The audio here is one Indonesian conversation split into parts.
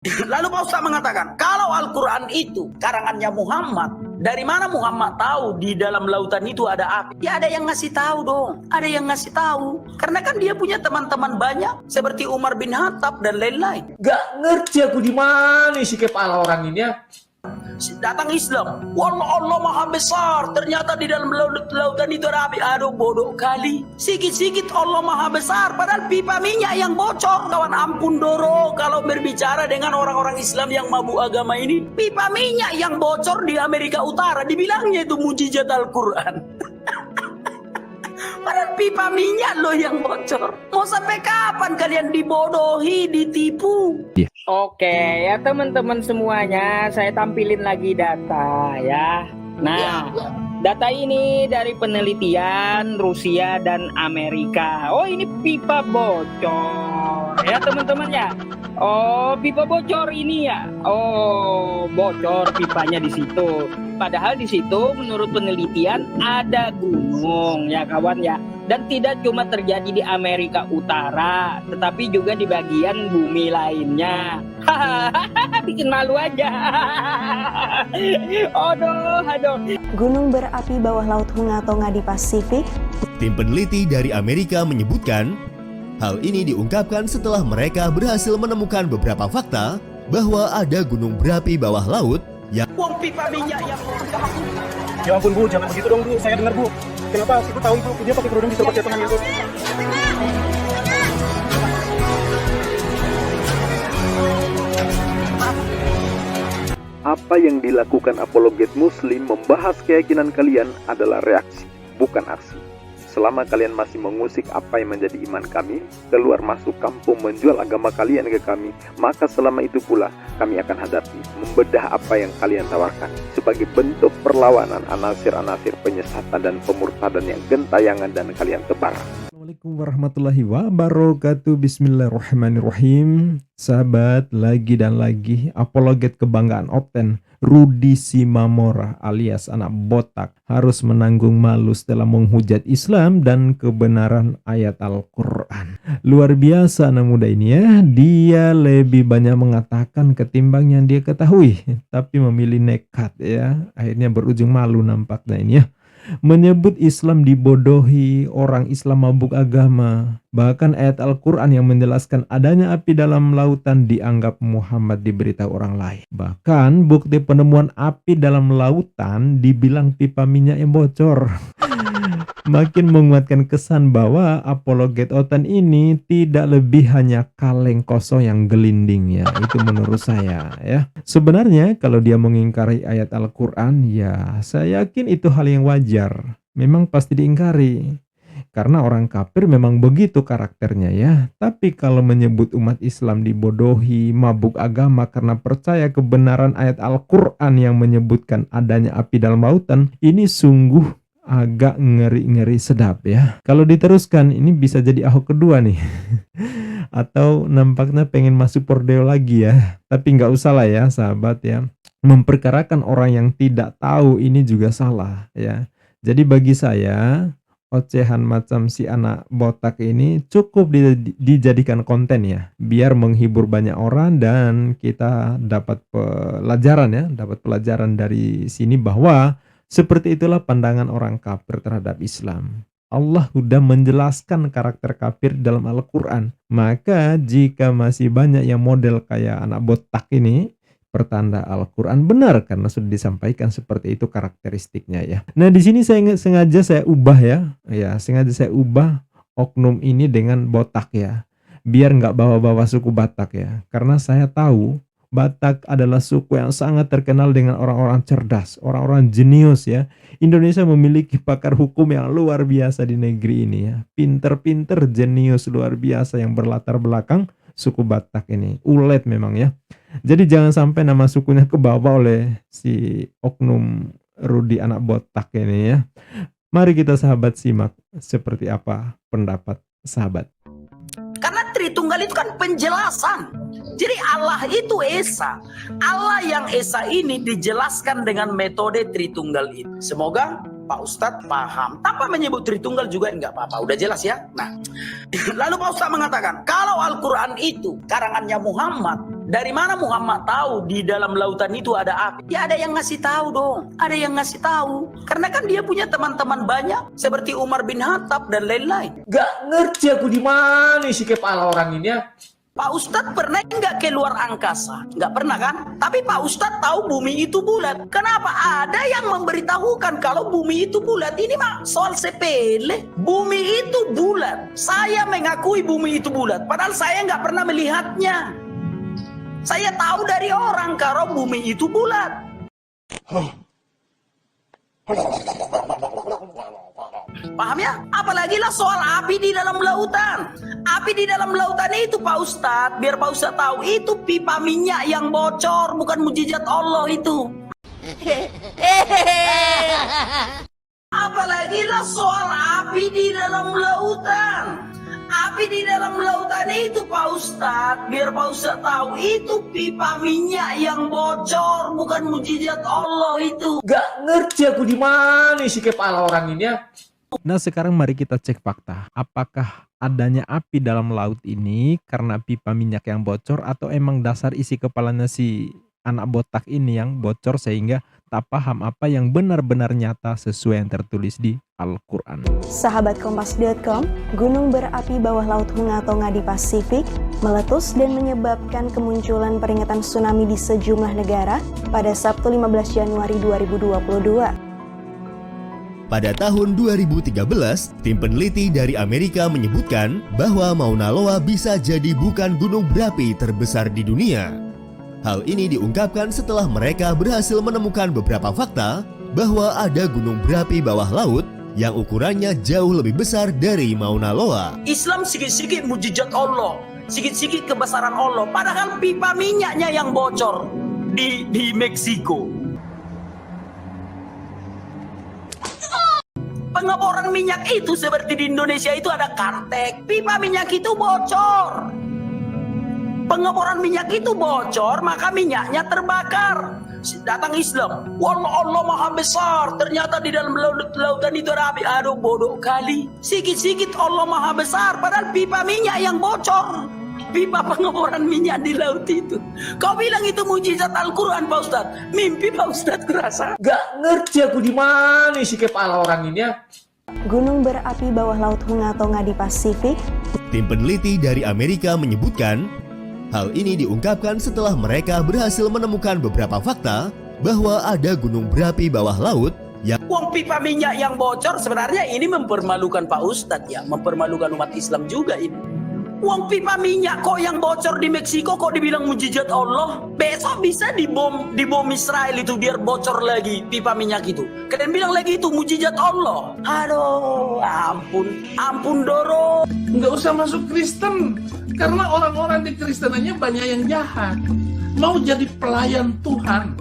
Lalu Pak Ustaz mengatakan, kalau Al-Quran itu karangannya Muhammad, dari mana Muhammad tahu di dalam lautan itu ada api? Ya ada yang ngasih tahu dong, ada yang ngasih tahu. Karena kan dia punya teman-teman banyak, seperti Umar bin Khattab dan lain-lain. Gak ngerti aku di mana sih kepala orang ini ya. Datang Islam, wallah Allah maha besar, ternyata di dalam lautan itu ada api. Aduh bodoh kali, sikit-sikit Allah maha besar, padahal pipa minyak yang bocor. Kawan ampun Doro, kalau berbicara dengan orang-orang Islam yang mabuk agama ini, pipa minyak yang bocor di Amerika Utara, dibilangnya itu mujizat Al-Quran. Padahal pipa minyak loh yang bocor. Mau sampai kapan kalian dibodohi, ditipu? Oke, ya teman-teman semuanya, saya tampilin lagi data ya. Nah, data ini dari penelitian Rusia dan Amerika. Oh, ini pipa bocor ya teman-teman ya. Oh, pipa bocor ini ya. Oh, bocor pipanya di situ. Padahal di situ menurut penelitian ada gunung ya kawan ya. Dan tidak cuma terjadi di Amerika Utara, tetapi juga di bagian bumi lainnya. Bikin malu aja. Aduh. Gunung berapi bawah laut Hunga-Tonga di Pasifik. Tim peneliti dari Amerika menyebutkan, hal ini diungkapkan setelah mereka berhasil menemukan beberapa fakta bahwa ada gunung berapi bawah laut yang Uang pipa minyak yang Ya ampun Bu, jangan begitu dong Bu, saya dengar Bu. Kenapa? Ibu tahu Ibu, dia pakai kerudung di pakai tangan Bu. Apa yang dilakukan apologet muslim membahas keyakinan kalian adalah reaksi, bukan aksi. Selama kalian masih mengusik apa yang menjadi iman kami, keluar masuk kampung menjual agama kalian ke kami, maka selama itu pula kami akan hadapi, membedah apa yang kalian tawarkan sebagai bentuk perlawanan anasir-anasir penyesatan dan pemurtadan yang gentayangan dan kalian tebar. Assalamualaikum warahmatullahi wabarakatuh. Bismillahirrahmanirrahim. Sahabat, lagi dan lagi apologet kebanggaan Opten Rudi Simamora alias anak botak harus menanggung malu setelah menghujat Islam dan kebenaran ayat Al-Quran. Luar biasa anak muda ini ya. Dia lebih banyak mengatakan ketimbang yang dia ketahui, tapi memilih nekat ya. Akhirnya berujung malu nampaknya ini ya. Menyebut Islam dibodohi, orang Islam mabuk agama. Bahkan ayat Al-Quran yang menjelaskan adanya api dalam lautan dianggap Muhammad diberitahu orang lain. Bahkan bukti penemuan api dalam lautan dibilang pipa minyak yang bocor. Makin menguatkan kesan bahwa apologet Otan ini tidak lebih hanya kaleng kosong yang gelinding ya. Itu menurut saya ya. Sebenarnya kalau dia mengingkari ayat Al-Quran ya saya yakin itu hal yang wajar. Memang pasti diingkari. Karena orang kafir memang begitu karakternya ya. Tapi kalau menyebut umat Islam dibodohi, mabuk agama karena percaya kebenaran ayat Al-Quran yang menyebutkan adanya api dalam lautan, ini sungguh agak ngeri-ngeri sedap ya. Kalau diteruskan ini bisa jadi Ahok kedua nih. Atau nampaknya pengen masuk Pordeo lagi ya. Tapi nggak usah lah ya sahabat ya. Memperkarakan orang yang tidak tahu ini juga salah ya. Jadi bagi saya ocehan macam si anak botak ini cukup dijadikan konten ya. Biar menghibur banyak orang dan kita dapat pelajaran ya. Dapat pelajaran dari sini bahwa seperti itulah pandangan orang kafir terhadap Islam. Allah sudah menjelaskan karakter kafir dalam Al-Quran. Maka jika masih banyak yang model kayak anak botak ini, pertanda Al-Quran benar karena sudah disampaikan seperti itu karakteristiknya ya. Nah di sini sengaja saya ubah ya. Sengaja saya ubah oknum ini dengan botak ya. Biar nggak bawa-bawa suku Batak ya. Karena saya tahu Batak adalah suku yang sangat terkenal dengan orang-orang cerdas, orang-orang jenius ya. Indonesia memiliki pakar hukum yang luar biasa di negeri ini ya. Pinter-pinter, jenius luar biasa yang berlatar belakang suku Batak ini. Ulet memang ya. Jadi jangan sampai nama sukunya kebawa oleh si oknum Rudi anak botak ini ya. Mari kita sahabat simak seperti apa pendapat sahabat. Karena Tritunggal itu kan penjelasan. Jadi Allah itu Esa. Allah yang Esa ini dijelaskan dengan metode Tritunggal itu. Semoga Pak Ustadz paham. Tanpa menyebut Tritunggal juga enggak apa-apa. Udah jelas ya? Nah, lalu Pak Ustadz mengatakan, kalau Al-Quran itu karangannya Muhammad, Dari mana Muhammad tahu di dalam lautan itu ada api? Ya ada yang ngasih tahu dong. Ada yang ngasih tahu. Karena kan dia punya teman-teman banyak seperti Umar bin Khattab dan lain-lain. Gak ngerti aku di mana isi kepala orang ini ya. Pak Ustadz pernah nggak keluar angkasa? Nggak pernah kan? Tapi Pak Ustadz tahu bumi itu bulat. Kenapa? Ada yang memberitahukan kalau bumi itu bulat. Ini mah soal sepele. Bumi itu bulat. Saya mengakui bumi itu bulat. Padahal saya nggak pernah melihatnya. Saya tahu dari orang kalau bumi itu bulat. Paham ya? Apalagi lah soal api di dalam lautan. Api di dalam lautan itu Pak Ustadz, biar Pak Ustadz tahu, itu pipa minyak yang bocor, bukan mujizat Allah itu. Apalagi lah soal api di dalam lautan. Api di dalam lautan itu Pak Ustadz, biar Pak Ustadz tahu, itu pipa minyak yang bocor, bukan mujizat Allah itu. Gak ngerti aku di mana isi kepala orang ini ya. Nah sekarang mari kita cek fakta. Apakah adanya api dalam laut ini karena pipa minyak yang bocor, atau emang dasar isi kepalanya si anak botak ini yang bocor sehingga tak paham apa yang benar-benar nyata sesuai yang tertulis di Al-Quran. Sahabat Kompas.com, gunung berapi bawah laut Hunga Tonga di Pasifik meletus dan menyebabkan kemunculan peringatan tsunami di sejumlah negara pada Sabtu 15 Januari 2022. Pada tahun 2013, tim peneliti dari Amerika menyebutkan bahwa Mauna Loa bisa jadi bukan gunung berapi terbesar di dunia. Hal ini diungkapkan setelah mereka berhasil menemukan beberapa fakta bahwa ada gunung berapi bawah laut yang ukurannya jauh lebih besar dari Mauna Loa. Islam sikit-sikit mujizat Allah, sikit-sikit kebesaran Allah. Padahal pipa minyaknya yang bocor di Meksiko. Pengeboran minyak itu seperti di Indonesia itu ada kartek, pipa minyak itu bocor. Pengeboran minyak itu bocor, maka minyaknya terbakar. Datang Islam, wallah Allah maha besar, ternyata di dalam lautan itu ada api. Aduh bodoh kali, sikit-sikit Allah maha besar, padahal pipa minyak yang bocor. Pipa pengeboran minyak di laut itu. Kau bilang itu mujizat Al-Quran Pak Ustadz. Mimpi Pak Ustadz kurasa. Gak ngerti aku di mana isi kepala orang ini ya. Gunung berapi bawah laut Hunga Tonga di Pasifik. Tim peneliti dari Amerika menyebutkan, hal ini diungkapkan setelah mereka berhasil menemukan beberapa fakta bahwa ada gunung berapi bawah laut yang Uang pipa minyak yang bocor, sebenarnya ini mempermalukan Pak Ustadz ya. Mempermalukan umat Islam juga ini. Uang pipa minyak kok yang bocor di Meksiko kok dibilang mujizat Allah. Besok bisa dibom Israel itu biar bocor lagi pipa minyak itu. Kalian bilang lagi itu mujizat Allah. Aduh, ampun Doro. Nggak usah masuk Kristen, karena orang-orang di Kristenannya banyak yang jahat. Mau jadi pelayan Tuhan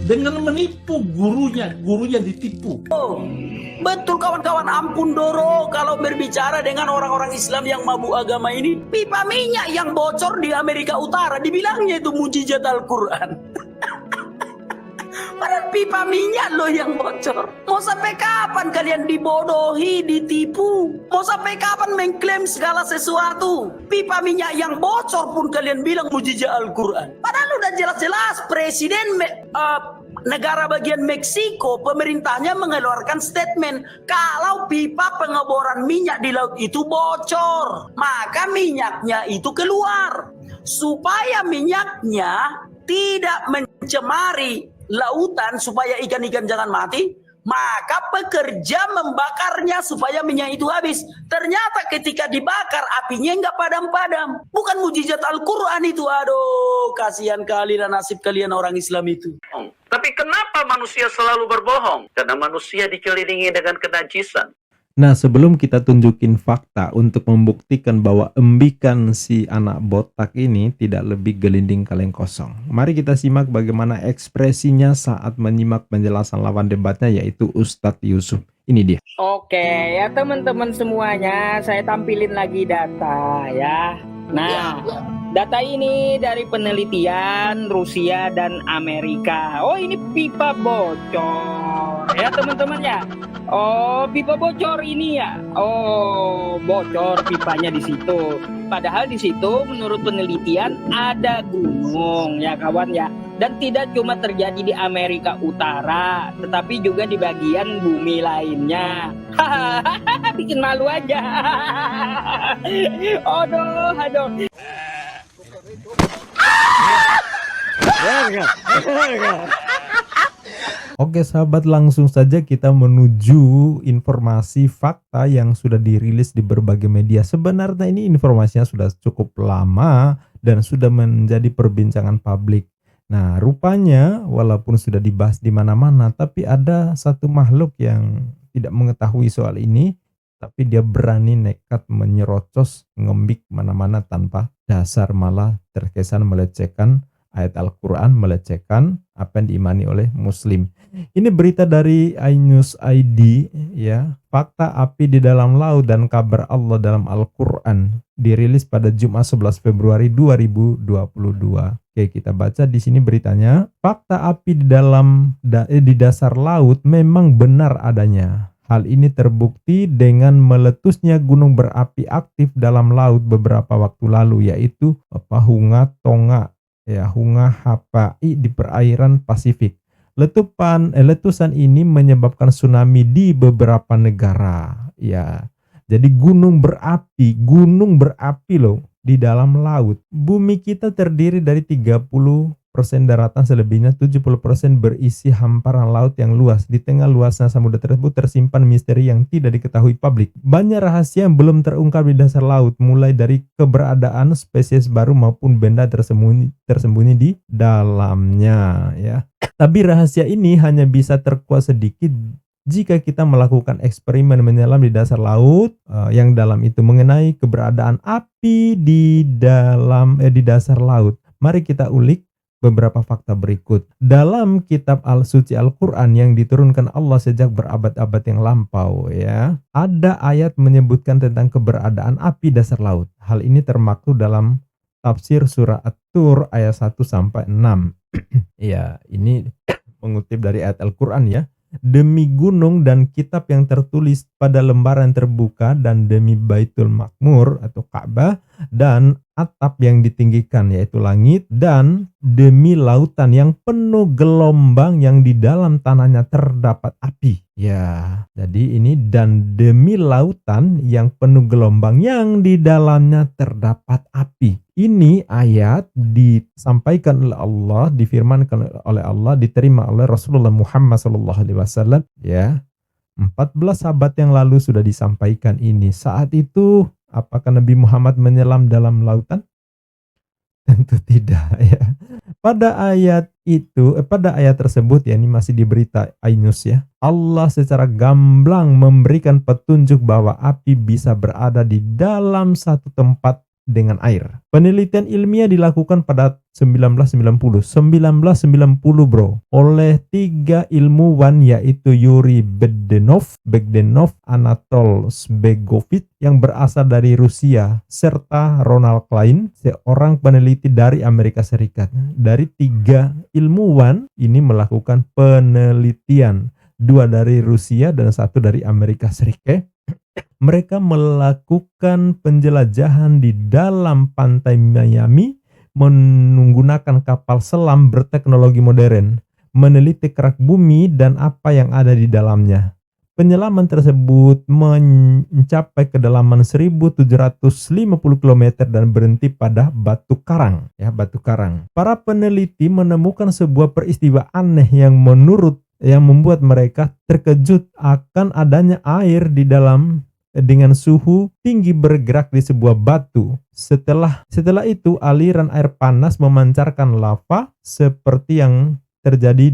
dengan menipu gurunya ditipu. Betul kawan-kawan, ampun Doro kalau berbicara dengan orang-orang Islam yang mabuk agama ini. Pipa minyak yang bocor di Amerika Utara dibilangnya itu mujizat Al-Quran. Padahal pipa minyak loh yang bocor. Mau sampai kapan kalian dibodohi, ditipu? Mau sampai kapan mengklaim segala sesuatu? Pipa minyak yang bocor pun kalian bilang mujizat Al-Quran. Padahal udah jelas-jelas presiden negara bagian Meksiko, pemerintahnya mengeluarkan statement kalau pipa pengeboran minyak di laut itu bocor, maka minyaknya itu keluar. Supaya minyaknya tidak mencemari lautan, supaya ikan-ikan jangan mati, maka pekerja membakarnya supaya minyak itu habis. Ternyata ketika dibakar apinya nggak padam-padam. Bukan mujizat Al-Quran itu. Aduh, kasihan kali dan nasib kalian orang Islam itu. Tapi kenapa manusia selalu berbohong? Karena manusia dikelilingi dengan kenajisan. Nah sebelum kita tunjukin fakta untuk membuktikan bahwa embikan si anak botak ini tidak lebih gelinding kaleng kosong, mari kita simak bagaimana ekspresinya saat menyimak penjelasan lawan debatnya, yaitu Ustadz Yusuf. Ini dia. Oke ya teman-teman semuanya, saya tampilin lagi data ya. Nah, data ini dari penelitian Rusia dan Amerika. Oh, ini pipa bocor ya teman-teman ya. Oh, pipa bocor ini ya. Oh, bocor pipanya di situ. padahal di situ menurut penelitian ada gunung ya kawan ya. Dan tidak cuma terjadi di Amerika Utara, tetapi juga di bagian bumi lainnya. Hahaha, bikin malu aja. Aduh. Oke sahabat, langsung saja kita menuju informasi fakta yang sudah dirilis di berbagai media. Sebenarnya ini informasinya sudah cukup lama dan sudah menjadi perbincangan publik. Nah, rupanya walaupun sudah dibahas di mana-mana, tapi ada satu makhluk yang tidak mengetahui soal ini, tapi dia berani nekat menyerocos, ngembik mana-mana tanpa dasar, malah terkesan melecehkan ayat Al-Quran, melecehkan apa yang diimani oleh Muslim. Ini berita dari iNews ID ya. Fakta api di dalam laut dan kabar Allah dalam Al-Quran dirilis pada Jumat 11 Februari 2022. Oke, kita baca di sini beritanya. Fakta api di dasar laut memang benar adanya. Hal ini terbukti dengan meletusnya gunung berapi aktif dalam laut beberapa waktu lalu, yaitu Hunga Tonga ya, Hunga Hapai di perairan Pasifik. Letusan ini menyebabkan tsunami di beberapa negara ya. Jadi gunung berapi loh di dalam laut. Bumi kita terdiri dari 30% daratan, selebihnya 70% berisi hamparan laut yang luas. Di tengah luasnya samudra tersebut tersimpan misteri yang tidak diketahui publik. Banyak rahasia yang belum terungkap di dasar laut, mulai dari keberadaan spesies baru maupun benda tersembunyi di dalamnya ya. Tapi rahasia ini hanya bisa terkuak sedikit jika kita melakukan eksperimen menyelam di dasar laut yang dalam itu mengenai keberadaan api di dasar laut. Mari kita ulik beberapa fakta berikut. Dalam kitab Al-Suci Al-Quran yang diturunkan Allah sejak berabad-abad yang lampau ya, ada ayat menyebutkan tentang keberadaan api dasar laut. Hal ini termaktub dalam tafsir surah At-Tur ayat 1-6. Ya, ini mengutip dari ayat Al-Quran ya. Demi gunung dan kitab yang tertulis pada lembaran terbuka, dan demi Baitul Makmur atau Ka'bah dan atap yang ditinggikan yaitu langit, dan demi lautan yang penuh gelombang yang di dalam tanahnya terdapat api. Ya, jadi ini dan demi lautan yang penuh gelombang yang di dalamnya terdapat api. Ini ayat disampaikan oleh Allah, difirmankan oleh Allah, diterima oleh Rasulullah Muhammad SAW ya. 14 abad yang lalu sudah disampaikan ini. Saat itu apakah Nabi Muhammad menyelam dalam lautan? Tentu tidak ya. Pada ayat tersebut ya, ini masih di berita iNews ya, Allah secara gamblang memberikan petunjuk bahwa api bisa berada di dalam satu tempat dengan air. Penelitian ilmiah dilakukan pada 1990 bro, oleh 3 ilmuwan yaitu Yuri Begdenov, Anatol Sbegovich yang berasal dari Rusia, serta Ronald Klein, seorang peneliti dari Amerika Serikat. Dari 3 ilmuwan ini melakukan penelitian, 2 dari Rusia dan 1 dari Amerika Serikat. Mereka melakukan penjelajahan di dalam pantai Miami menggunakan kapal selam berteknologi modern, meneliti kerak bumi dan apa yang ada di dalamnya. Penyelaman tersebut mencapai kedalaman 1750 km dan berhenti pada Batu Karang. Para peneliti menemukan sebuah peristiwa aneh yang membuat mereka terkejut akan adanya air di dalam dengan suhu tinggi bergerak di sebuah batu. Setelah itu aliran air panas memancarkan lava seperti yang terjadi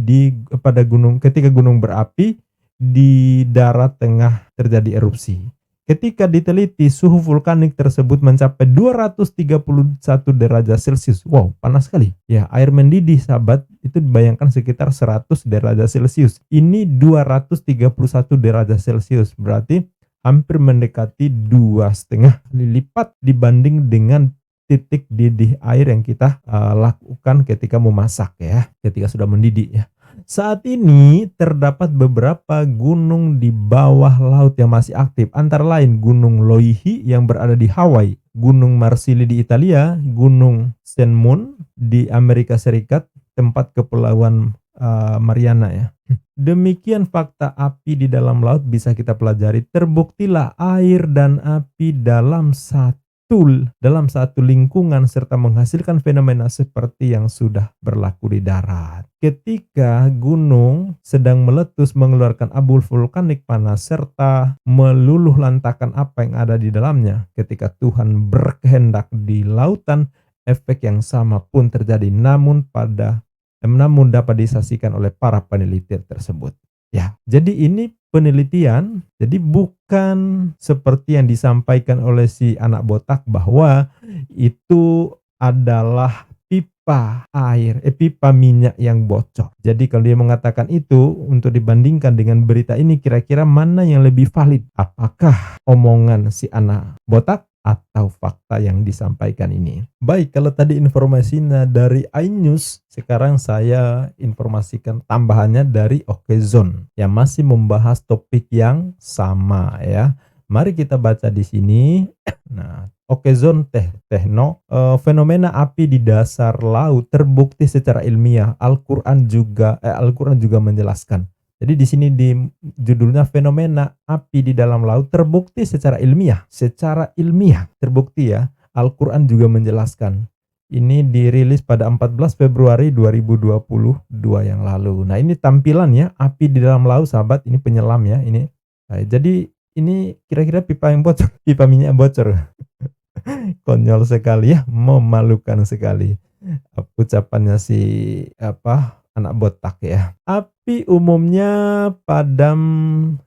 pada ketika gunung berapi di darat tengah terjadi erupsi. Ketika diteliti, suhu vulkanik tersebut mencapai 231 derajat Celcius. Wow, panas sekali. Ya, air mendidih sahabat itu dibayangkan sekitar 100 derajat Celcius. Ini 231 derajat Celcius, berarti hampir mendekati 2,5 kali lipat dibanding dengan titik didih air yang kita lakukan ketika memasak ya, ketika sudah mendidih ya. saat ini terdapat beberapa gunung di bawah laut yang masih aktif, antara lain Gunung Loihi yang berada di Hawaii, Gunung Marsili di Italia, Gunung Senmun di Amerika Serikat, tempat kepulauan Mariana ya. Demikian fakta api di dalam laut bisa kita pelajari. Terbuktilah air dan api dalam satu lingkungan serta menghasilkan fenomena seperti yang sudah berlaku di darat. Ketika gunung sedang meletus mengeluarkan abu vulkanik panas serta meluluh lantakan apa yang ada di dalamnya. Ketika Tuhan berkehendak di lautan, efek yang sama pun terjadi, namun dapat disaksikan oleh para peneliti tersebut. Ya, jadi ini penelitian, jadi bukan seperti yang disampaikan oleh si anak botak bahwa itu adalah pipa minyak yang bocor. Jadi kalau dia mengatakan itu, untuk dibandingkan dengan berita ini, kira-kira mana yang lebih valid? Apakah omongan si anak botak atau fakta yang disampaikan ini? Baik, kalau tadi informasinya dari iNews, sekarang saya informasikan tambahannya dari Okezone yang masih membahas topik yang sama ya. Mari kita baca di sini. Nah, Okezone fenomena api di dasar laut terbukti secara ilmiah. Al-Qur'an juga menjelaskan. Jadi di sini di judulnya fenomena api di dalam laut terbukti secara ilmiah. Secara ilmiah terbukti ya. Al-Quran juga menjelaskan. Ini dirilis pada 14 Februari 2022 yang lalu. Nah, ini tampilannya api di dalam laut, sahabat. Ini penyelam ya. Ini. Nah, jadi ini kira-kira pipa yang bocor, pipa minyak bocor. Konyol sekali ya, memalukan sekali. Ucapannya si anak botak ya. Api umumnya padam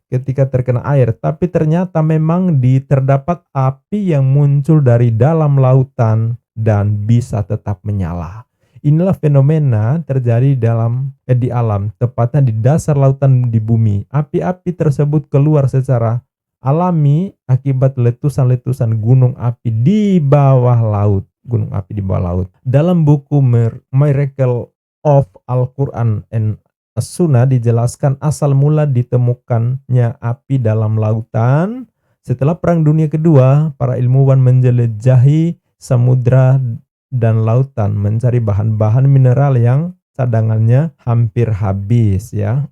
ketika terkena air, tapi ternyata memang terdapat api yang muncul dari dalam lautan dan bisa tetap menyala. Inilah fenomena terjadi di alam, tepatnya di dasar lautan di bumi. Api-api tersebut keluar secara alami akibat letusan-letusan gunung api di bawah laut. Gunung api di bawah laut. Dalam buku Miracle of Al-Quran and As-Sunnah dijelaskan asal mula ditemukannya api dalam lautan. Setelah Perang Dunia Kedua, para ilmuwan menjelajahi samudra dan lautan mencari bahan-bahan mineral yang cadangannya hampir habis ya.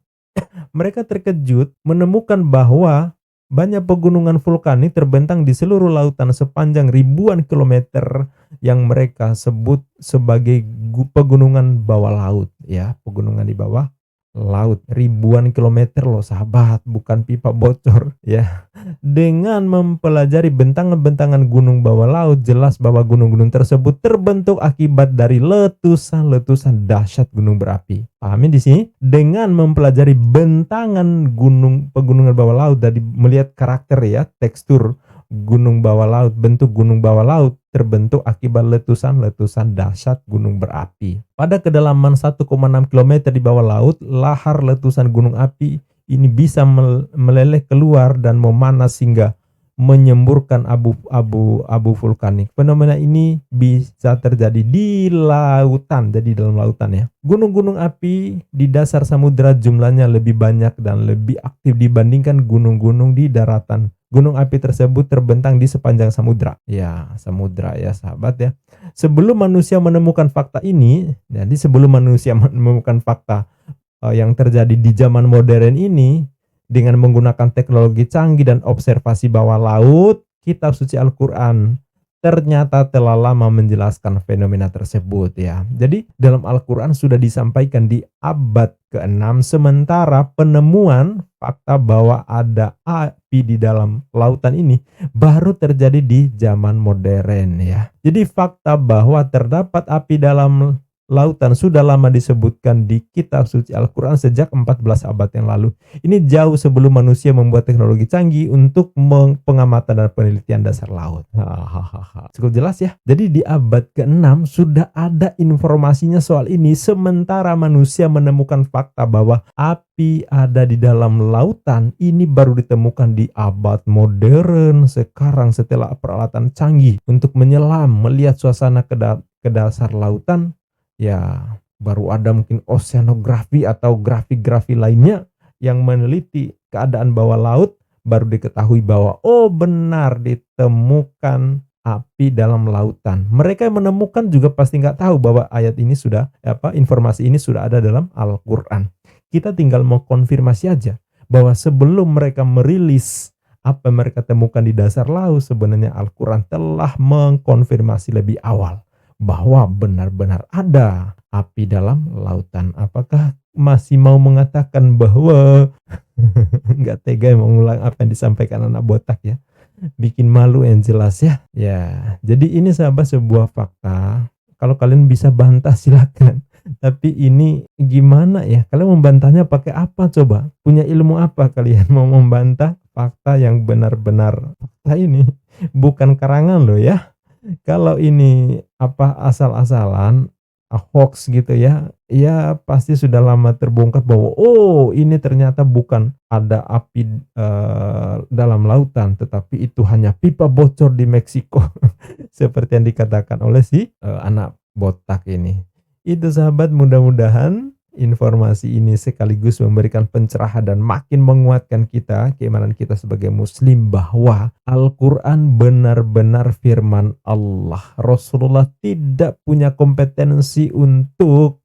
Mereka terkejut menemukan bahwa banyak pegunungan vulkanik terbentang di seluruh lautan sepanjang ribuan kilometer yang mereka sebut sebagai pegunungan bawah laut ya, pegunungan di bawah laut. Ribuan kilometer loh sahabat, bukan pipa bocor ya. Dengan mempelajari bentangan-bentangan gunung bawah laut, jelas bahwa gunung-gunung tersebut terbentuk akibat dari letusan-letusan dahsyat gunung berapi. Pahami di sini? Dengan mempelajari bentangan pegunungan bawah laut dan melihat karakter ya, tekstur gunung bawah laut, bentuk gunung bawah laut terbentuk akibat letusan-letusan dahsyat gunung berapi. Pada kedalaman 1,6 km di bawah laut, lahar letusan gunung api ini bisa meleleh keluar dan memanas hingga menyemburkan abu vulkanik. Fenomena ini bisa terjadi di lautan, jadi dalam lautan ya. Gunung-gunung api di dasar samudera jumlahnya lebih banyak dan lebih aktif dibandingkan gunung-gunung di daratan. Gunung api tersebut terbentang di sepanjang samudra. Ya, samudra ya sahabat ya. Sebelum manusia menemukan fakta ini, jadi sebelum manusia menemukan fakta yang terjadi di zaman modern ini, dengan menggunakan teknologi canggih dan observasi bawah laut, kitab suci Al-Quran ternyata telah lama menjelaskan fenomena tersebut ya. Jadi dalam Al-Quran sudah disampaikan di abad ke-6, sementara penemuan fakta bahwa ada api di dalam lautan ini baru terjadi di zaman modern ya. Jadi fakta bahwa terdapat api dalam lautan sudah lama disebutkan di kitab suci Al-Quran sejak 14 abad yang lalu. Ini jauh sebelum manusia membuat teknologi canggih untuk pengamatan dan penelitian dasar laut. Cukup jelas ya. Jadi di abad ke-6 sudah ada informasinya soal ini, sementara manusia menemukan fakta bahwa api ada di dalam lautan ini baru ditemukan di abad modern sekarang setelah peralatan canggih untuk menyelam, melihat suasana ke dasar lautan. Ya, baru ada mungkin oceanografi atau grafi-grafi lainnya yang meneliti keadaan bawah laut, baru diketahui bahwa oh benar ditemukan api dalam lautan. Mereka yang menemukan juga pasti nggak tahu bahwa ayat ini sudah informasi ini sudah ada dalam Al-Quran. Kita tinggal mau konfirmasi aja bahwa sebelum mereka merilis apa yang mereka temukan di dasar laut, sebenarnya Al-Quran telah mengkonfirmasi lebih awal bahwa benar-benar ada api dalam lautan. Apakah masih mau mengatakan bahwa nggak tega mengulang apa yang disampaikan anak botak ya? Bikin malu yang jelas ya. Ya, jadi ini sahabat sebuah fakta. Kalau kalian bisa bantah silakan. Tapi ini gimana ya? Kalian membantahnya pakai apa coba? Punya ilmu apa kalian mau membantah fakta yang benar-benar fakta ini? Bukan karangan loh ya. Kalau ini asal-asalan hoax gitu ya, ya pasti sudah lama terbongkar bahwa oh ini ternyata bukan ada api dalam lautan, tetapi itu hanya pipa bocor di Meksiko seperti yang dikatakan oleh si anak botak ini. Itu sahabat, mudah-mudahan informasi ini sekaligus memberikan pencerahan dan makin menguatkan kita, keimanan kita sebagai muslim bahwa Al-Quran benar-benar firman Allah. Rasulullah tidak punya kompetensi untuk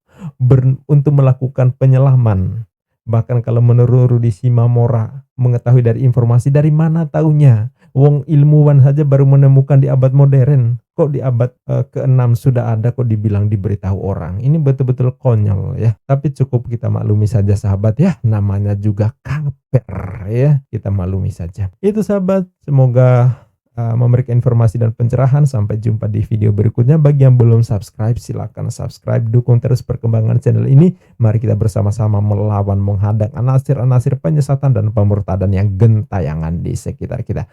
melakukan penyelaman. Bahkan kalau menurut Rudy Simamora, mengetahui dari informasi dari mana taunya? Wong ilmuwan saja baru menemukan di abad modern. Kok di abad ke-6 sudah ada, kok dibilang diberitahu orang. Ini betul-betul konyol ya. Tapi cukup kita maklumi saja sahabat ya. Namanya juga kafir ya. Kita maklumi saja. Itu sahabat. Semoga memberikan informasi dan pencerahan. Sampai jumpa di video berikutnya. Bagi yang belum subscribe, silakan subscribe. Dukung terus perkembangan channel ini. Mari kita bersama-sama melawan, menghadang anasir-anasir penyesatan dan pemurtadan yang gentayangan di sekitar kita.